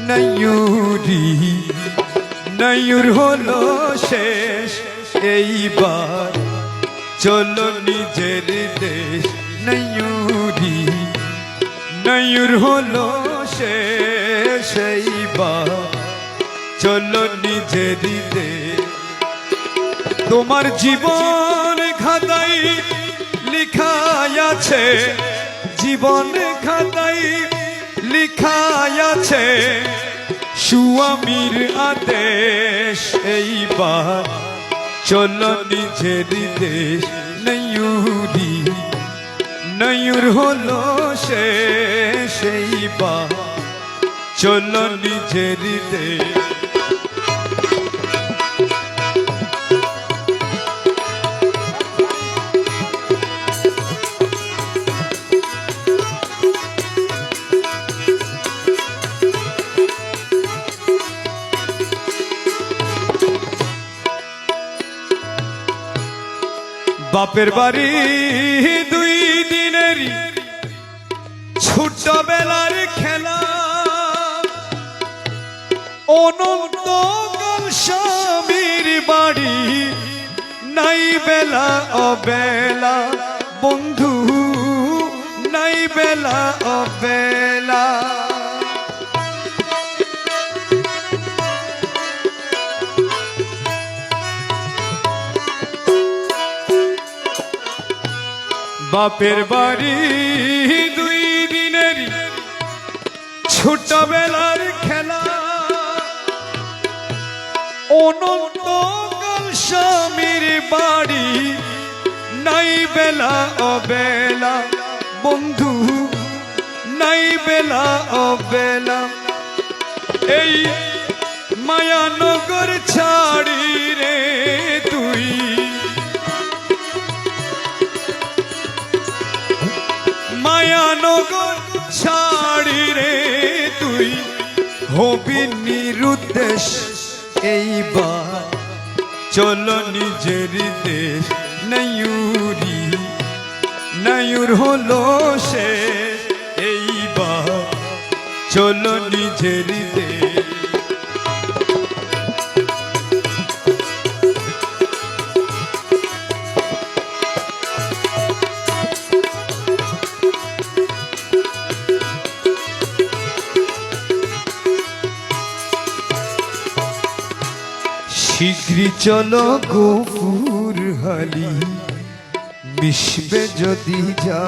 নয়ুরি নয়ুর হলো শেষ এইবার চলো নিজের দেশ নয়ুরি নয়ুর হলো শেষ এইবার চলো নিজের দেশ তোমার জীবন খাতায় লিখা আছে জীবন খাতায় লিখা আছে স্বামীর আদেশ এইবার চলো নিজের দেশ নয়ুরি নয়ুর হলো শেষ এইবার চলো নিজের দেশ বাপের বাড়ি দুই দিনের ছোটবেলার খেলা অনন্ত স্বামীর বাড়ি নাই বেলা অবেলা বন্ধু নাই বেলা অবেলা বাপের বাড়ি দুই দিনের ছোটবেলার খেলা অনন্ত স্বামীর বাড়ি নাই বেলা অবেলা বন্ধু নাই বেলা অবেলা এই মায়ানগর ছাড়ি রে তুই মায়ানগর ছাড়ি রে তুই হবি নিরুদ্দেশ এইবার চলো নিজের দেশ নয়ুরি নয়ুর হলো শেষ এইবার চলো নিজের দেশ শীঘ্রই চলো গফুর হালি মিশবে যদি যা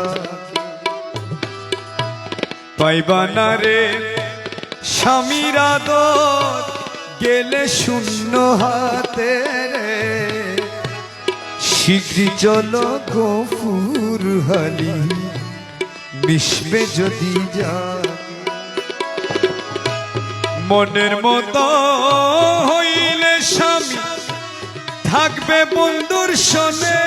পাইবা না রে স্বামীর আদর গেলে শূন্য হাতে রে শীঘ্রই চলো গফুর হালি মিশবে যদি যা মনের মতো হইলে স্বামী থাকবে বন্ধুর শোনে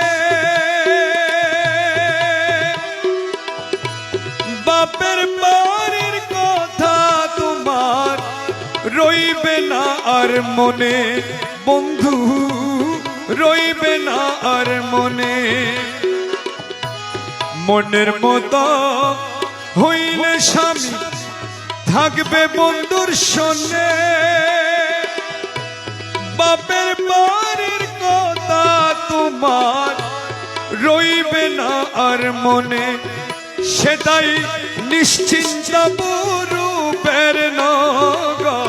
বাপের বাড়ির কথা তোমার রইবে না আর মনে বন্ধু রইবে না আর মনে মনের মতো হইলে স্বামী থাকবে বন্ধুর শোনে বাপের বাড়ির কথা তোমার রইবে না আর মনে সেটাই নিশ্চিন্ত রূপের নগর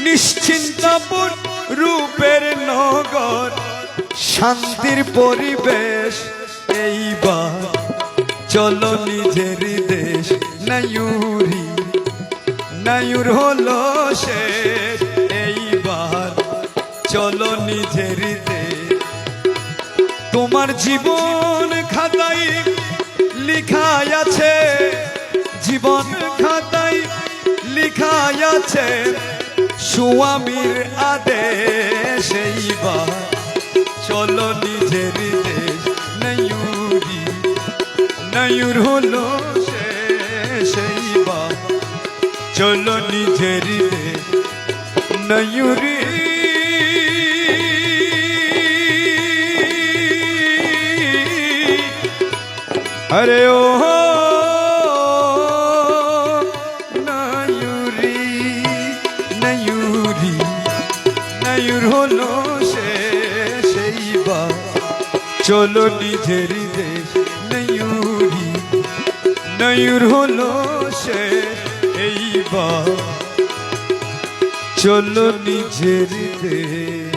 নিশ্চিন্ত রূপের নগর শান্তির পরিবেশ এইবার চলো নিজের দেশ নয়ুরি নয়ুর হলো শেষ এইবার চলো নিজের দেশ তোমার জীবন খাতায় লিখা আছে জীবন খাতায় লিখা আছে স্বামীর আদেশ এইবার চলো নিজের দেশ নয়ুরি নয়ুর হলো শেষ এইবার চলো নিজের দেশ নয়ুরি अरे ओ নয়ুর হলো শেষ এইবার চলো নিজের দেশ নয়ুরি নয়ুর হলো শেষ এইবার চলো নিজের দেশ